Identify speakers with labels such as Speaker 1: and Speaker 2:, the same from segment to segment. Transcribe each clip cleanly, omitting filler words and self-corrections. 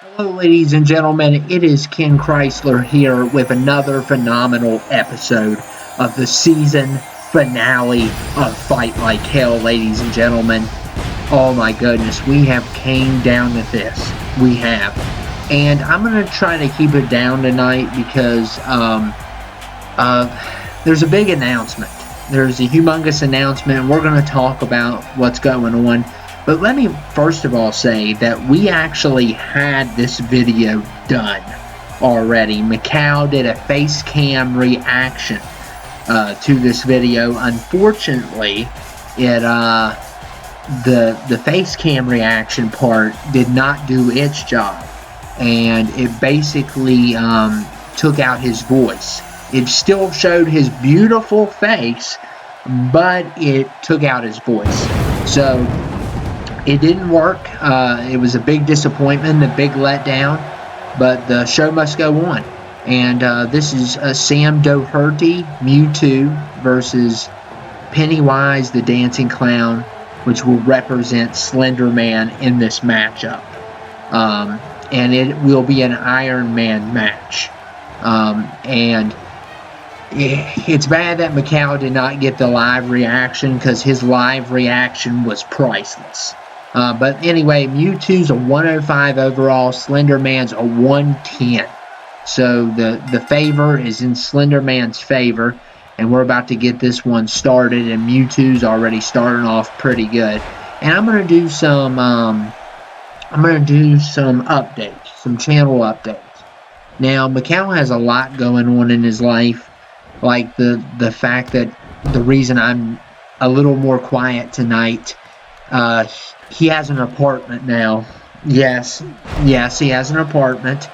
Speaker 1: Hello, ladies and gentlemen. It is Ken Chrysler here with another phenomenal episode of the season finale of Fight Like Hell, ladies and gentlemen. Oh my goodness, we have came down to this. We have. And I'm going to try to keep it down tonight because there's a big announcement. There's a humongous announcement, and we're going to talk about what's going on. But let me first of all say that we actually had this video done already. Macau did a face cam reaction to this video. Unfortunately, the face cam reaction part did not do its job, and it basically took out his voice. It still showed his beautiful face, but it took out his voice. So it didn't work. It was a big disappointment, a big letdown, but the show must go on. And this is Sam Doherty, Mewtwo, versus Pennywise the Dancing Clown, which will represent Slender Man in this matchup. And it will be an Ironman match. And it's bad that Macau did not get the live reaction because his live reaction was priceless. But anyway, Mewtwo's a 105 overall, Slender Man's a 110. So the favor is in Slender Man's favor, and we're about to get this one started, and Mewtwo's already starting off pretty good. And I'm gonna do some updates, some channel updates. Now, Macau has a lot going on in his life, like the fact that the reason I'm a little more quiet tonight. He has an apartment now. Yes, he has an apartment.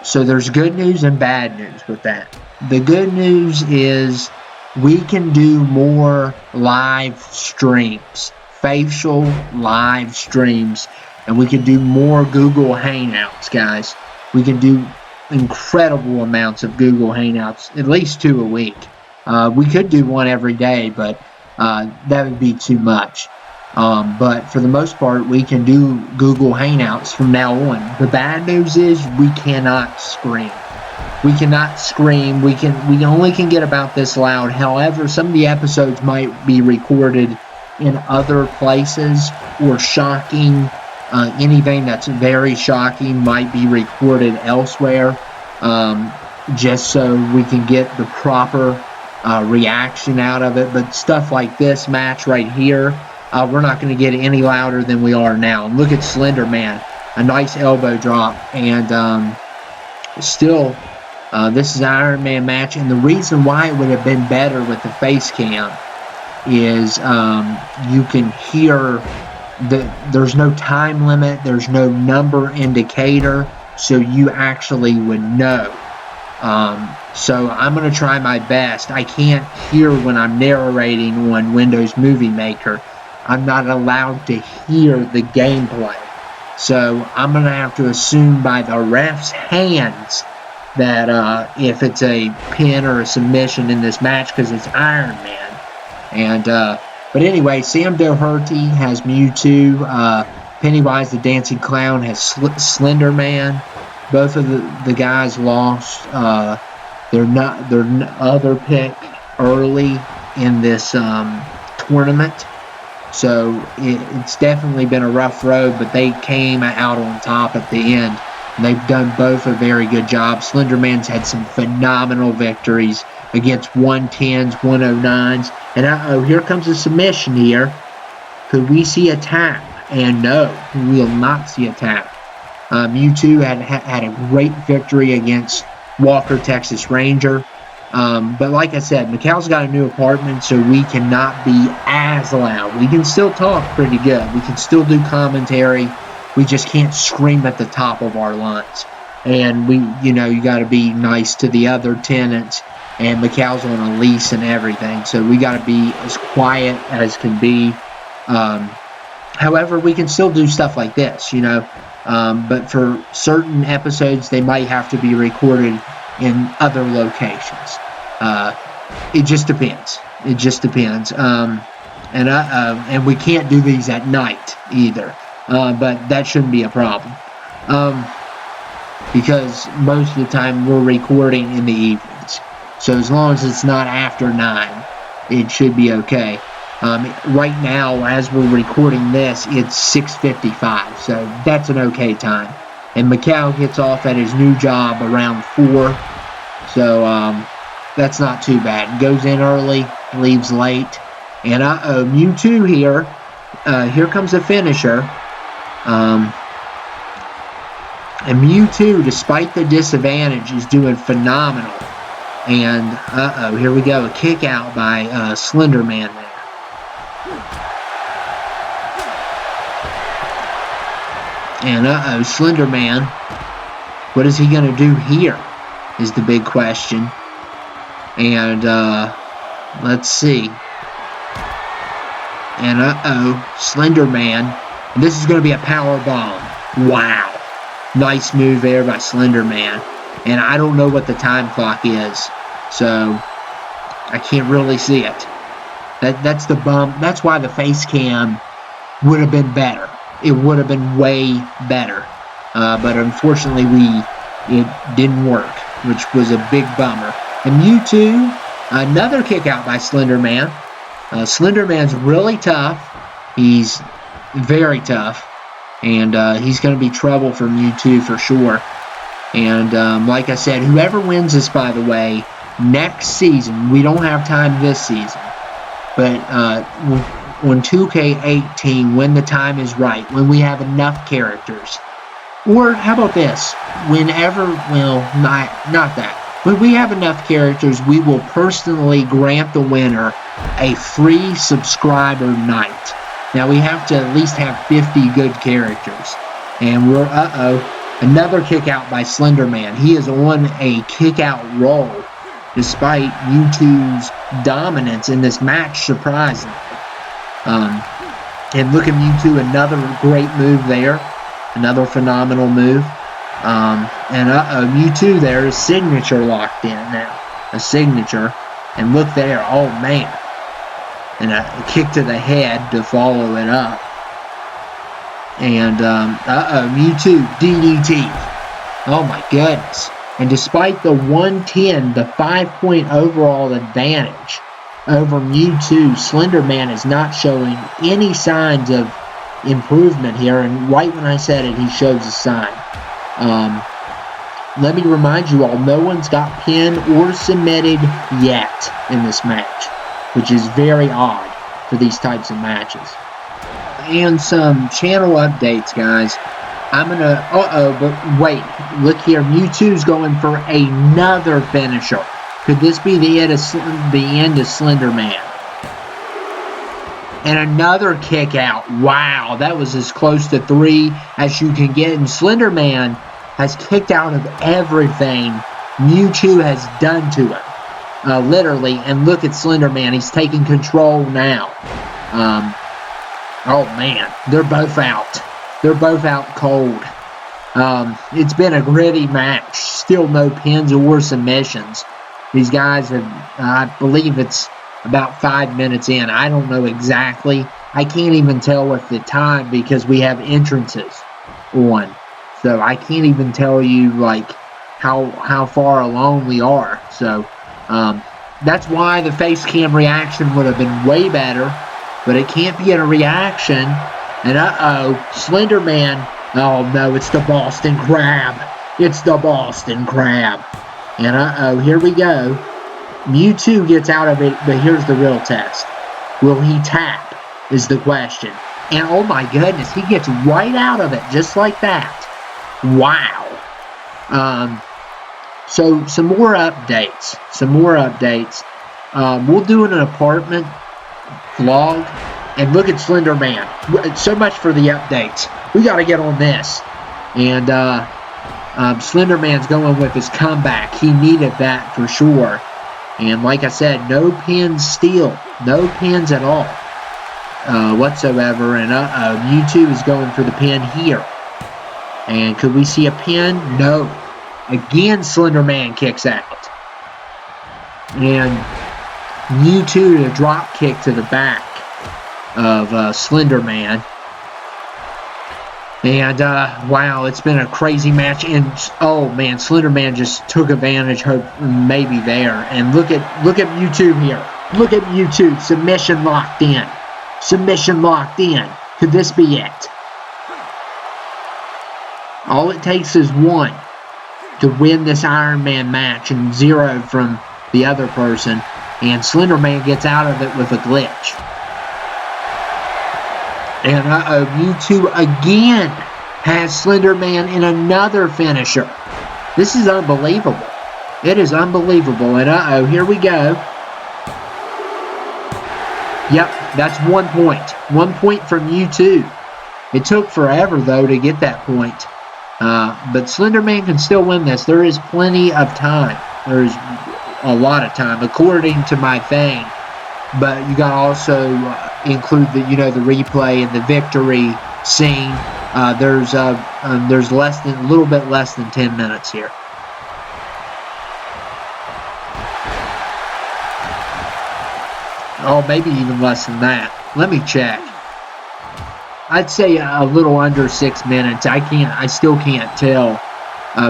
Speaker 1: So there's good news and bad news with that. The good news is we can do more live streams, facial live streams, and we can do more Google Hangouts, guys. We can do incredible amounts of Google Hangouts, at least 2 a week. We could do one every day, but that would be too much. But for the most part, we can do Google Hangouts from now on. The bad news is we cannot scream. We cannot scream. We only can get about this loud. However, some of the episodes might be recorded in other places, or shocking. Anything that's very shocking might be recorded elsewhere, just so we can get the proper reaction out of it. But stuff like this match right here, we're not going to get any louder than we are now. Look at Slender Man, a nice elbow drop, and still, this is an Iron Man match. And the reason why it would have been better with the face cam is you can hear there's no time limit, there's no number indicator, so you actually would know. So I'm going to try my best. I can't hear when I'm narrating on Windows Movie Maker. I'm not allowed to hear the gameplay. So I'm going to have to assume by the ref's hands that if it's a pin or a submission in this match, because it's Iron Man. And but anyway, Sam Doherty has Mewtwo. Pennywise the Dancing Clown has Slender Man. Both of the guys lost their other pick early in this tournament. So it's definitely been a rough road, but they came out on top at the end. And they've done both a very good job. Slender Man's had some phenomenal victories against 110s, 109s. And here comes a submission here. Could we see a tap? And no, we will not see a tap. Mewtwo had a great victory against Walker, Texas Ranger. But like I said, Macau's got a new apartment, so we cannot be as loud. We can still talk pretty good. We can still do commentary. We just can't scream at the top of our lungs. And you got to be nice to the other tenants. And Macau's on a lease and everything, so we got to be as quiet as can be. However, we can still do stuff like this, But for certain episodes, they might have to be recorded in other locations. It just depends. And we can't do these at night either. But that shouldn't be a problem. because most of the time we're recording in the evenings. So as long as it's not after 9, it should be okay. Right now, as we're recording this, it's 6:55, so that's an okay time. And Macau gets off at his new job around 4, so that's not too bad. Goes in early, leaves late. And Mewtwo here. Here comes the finisher. And Mewtwo, despite the disadvantage, is doing phenomenal. And here we go. A kick out by Slender Man there. And Slender Man, what is he going to do here is the big question. And let's see. And Slender Man. And this is going to be a power bomb. Wow. Nice move there by Slender Man. And I don't know what the time clock is, so I can't really see it. That's the bump. That's why the face cam would have been better. It would have been way better. But unfortunately, it didn't work, which was a big bummer. And Mewtwo, another kick out by Slender Man. Slender Man's really tough. He's very tough. And he's going to be trouble for Mewtwo for sure. And like I said, whoever wins this, by the way, next season, we don't have time this season, but on 2k18, when the time is right, when we have enough characters, or how about this, whenever, well, not that, when we have enough characters, we will personally grant the winner a free subscriber night. Now, we have to at least have 50 good characters. And we're, another kick out by Slender Man. He is on a kick out roll, despite Mewtwo's dominance in this match, surprisingly. And look at Mewtwo, another great move there. Another phenomenal move. Mewtwo there is signature locked in now. A signature. And look there, oh man. And a kick to the head to follow it up. And, Mewtwo, DDT. Oh my goodness. And despite the 110, the 5-point overall advantage over Mewtwo, Slender Man is not showing any signs of improvement here. And right when I said it, he shows a sign. Let me remind you all, no one's got pinned or submitted yet in this match, which is very odd for these types of matches. And some channel updates, guys. I'm gonna, but wait, look here, Mewtwo's going for another finisher. Could this be the end of Slender Man? And another kick out. Wow, that was as close to 3 as you can get. And Slender Man has kicked out of everything Mewtwo has done to him. Literally, and look at Slender Man. He's taking control now. Oh man, they're both out. They're both out cold. It's been a gritty match. Still no pins or submissions. These guys have, I believe it's about 5 minutes in. I don't know exactly. I can't even tell with the time because we have entrances on. So I can't even tell you like how far along we are. So that's why the face cam reaction would have been way better. But it can't be a reaction. And Slender Man. Oh no, it's the Boston Crab. It's the Boston Crab. And here we go. Mewtwo gets out of it, but here's the real test. Will he tap, is the question. And oh my goodness, he gets right out of it, just like that. Wow. So some more updates. We'll do an apartment vlog. And look at Slender Man. So much for the updates. We got to get on this. And Slender Man's going with his comeback. He needed that for sure. And like I said, no pins still. No pins at all whatsoever. And Mewtwo is going for the pin here. And could we see a pin? No. Again, Slender Man kicks out. And Mewtwo to drop kick to the back of Slender Man. And, wow, it's been a crazy match. And, oh, man, Slender Man just took advantage, maybe there. And look at Mewtwo here. Look at Mewtwo. Submission locked in. Submission locked in. Could this be it? All it takes is 1 to win this Ironman match and 0 from the other person. And Slender Man gets out of it with a glitch. And Mewtwo again has Slender Man in another finisher. This is unbelievable. It is unbelievable. And here we go. Yep, that's 1 point. 1 point from Mewtwo. It took forever, though, to get that point. But Slender Man can still win this. There is plenty of time. There is a lot of time, according to my thing. But you got to also include the the replay and the victory scene. There's a little bit less than 10 minutes here. Oh, maybe even less than that. Let me check. I'd say a little under 6 minutes. I still can't tell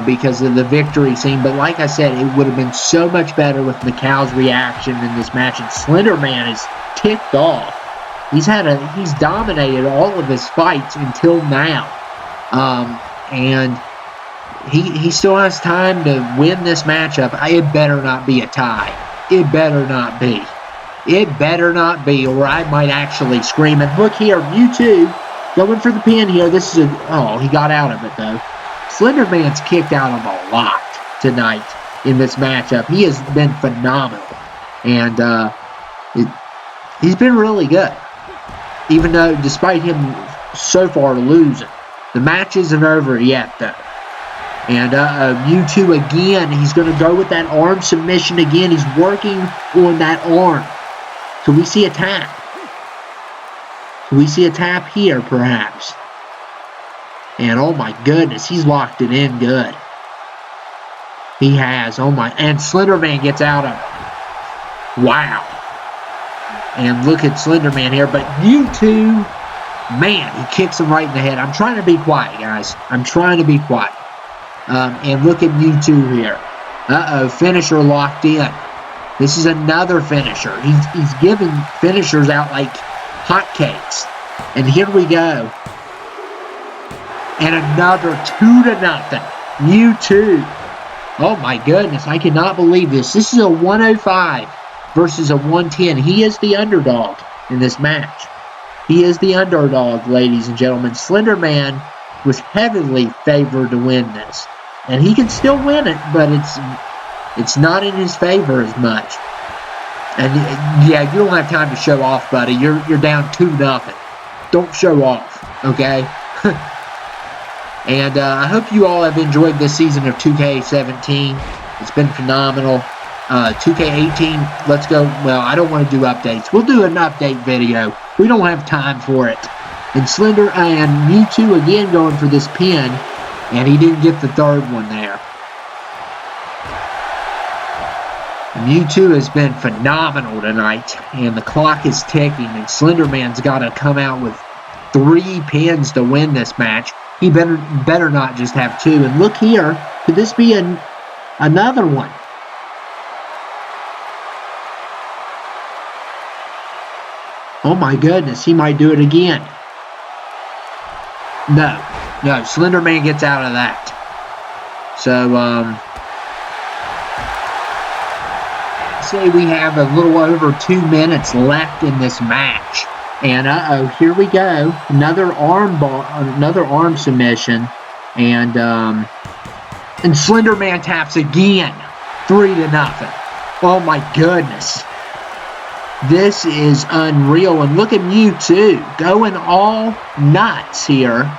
Speaker 1: because of the victory scene. But like I said, it would have been so much better with Macau's reaction in this match. And Slender Man is ticked off. He's dominated all of his fights until now, and he still has time to win this matchup. It better not be a tie. It better not be. It better not be, or I might actually scream. And look here, Mewtwo going for the pin here. This is he got out of it though. Slender Man's kicked out of a lot tonight in this matchup. He has been phenomenal, and he's been really good. Even though, despite him so far losing, the match isn't over yet, though. And Mewtwo again, he's going to go with that arm submission again. He's working on that arm. Can we see a tap? Can we see a tap here, perhaps? And oh my goodness, he's locked it in good. He has. Oh my. And Slender Man gets out of it. Wow. And look at Slender Man here. But Mewtwo, man, he kicks him right in the head. I'm trying to be quiet, guys. I'm trying to be quiet. And look at Mewtwo here. Finisher locked in. This is another finisher. He's giving finishers out like hotcakes. And here we go. And another 2-0. Mewtwo. Oh my goodness, I cannot believe this. This is a 105 versus a 110. He is the underdog in this match. He is the underdog, ladies and gentlemen. Slender Man was heavily favored to win this. And he can still win it, but it's not in his favor as much. And yeah, you don't have time to show off, buddy. You're down 2-0. Don't show off, okay? And I hope you all have enjoyed this season of 2k17. It's been phenomenal. 2k18, let's go. Well, I don't want to do updates. We'll do an update video. We don't have time for it. And Slender and Mewtwo again going for this pin. And he didn't get the third one there. Mewtwo has been phenomenal tonight. And the clock is ticking. And Slender Man's got to come out with 3 pins to win this match. He better not just have 2. And look here. Could this be another one? Oh my goodness. He might do it again. No. Slender Man gets out of that. So, say we have a little over 2 minutes left in this match. And here we go. Another arm submission. And Slender Man taps again. 3-0. Oh my goodness. This is unreal. And look at Mewtwo going all nuts here.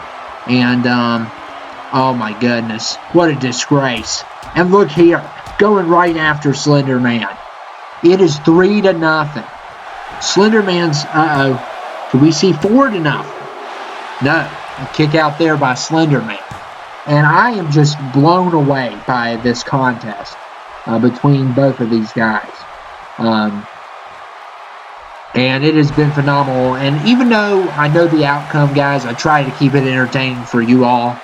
Speaker 1: And oh my goodness. What a disgrace. And look here. Going right after Slender Man. It is 3-0. Slender Man's, can we see 4-0? No, a kick out there by Slender Man. And I am just blown away by this contest between both of these guys. And it has been phenomenal. And even though I know the outcome, guys, I try to keep it entertaining for you all.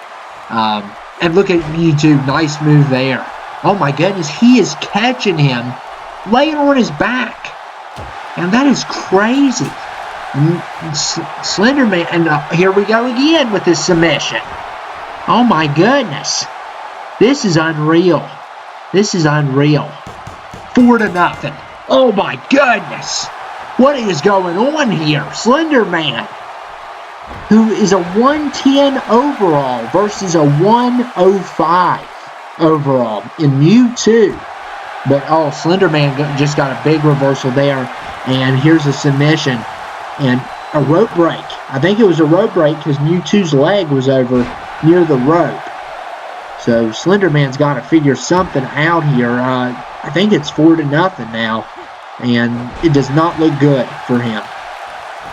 Speaker 1: And look at Mewtwo. Nice move there. Oh my goodness. He is catching him, laying on his back. And that is crazy. Slenderman. And here we go again with this submission. Oh my goodness. This is unreal. This is unreal. 4-0. Oh my goodness. What is going on here? Slenderman, who is a 110 overall versus a 105 overall in Mewtwo. But, oh, Slenderman just got a big reversal there. And here's a submission. And a rope break. I think it was a rope break because Mewtwo's leg was over near the rope. So Slenderman's got to figure something out here. I think it's 4-0 now. And it does not look good for him.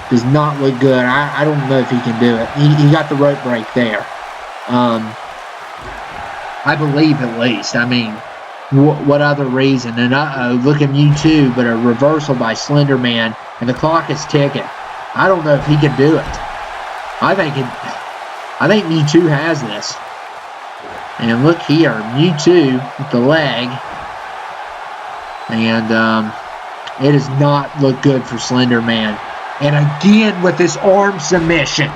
Speaker 1: Does not look good. I don't know if he can do it. He got the rope break there. I believe at least. I mean, what other reason? And look at Mewtwo, but a reversal by Slenderman, and the clock is ticking. I don't know if he can do it. I think Mewtwo has this. And look here, Mewtwo with the leg, and it does not look good for Slenderman. And again with this arm submission.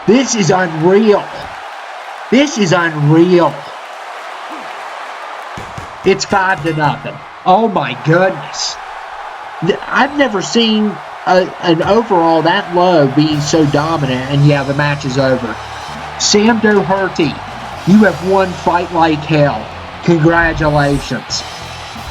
Speaker 1: This is unreal. This is unreal. It's 5-0. Oh my goodness. I've never seen an overall that low be so dominant. And yeah, the match is over. Sam Doherty, you have won Fight Like Hell. Congratulations.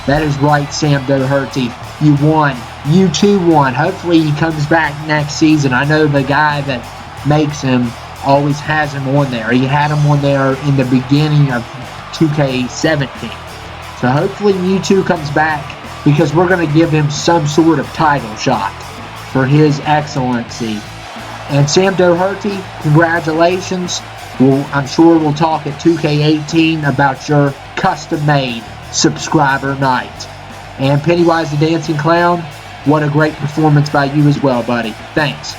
Speaker 1: That is right, Sam Doherty. You won. You too won. Hopefully he comes back next season. I know the guy that makes him always has him on there. He had him on there in the beginning of 2k17. So hopefully Mewtwo comes back because we're going to give him some sort of title shot for his excellency. And Sam Doherty, congratulations. I'm sure we'll talk at 2k18 about your custom-made subscriber night. And Pennywise the Dancing Clown, what a great performance by you as well, buddy. Thanks.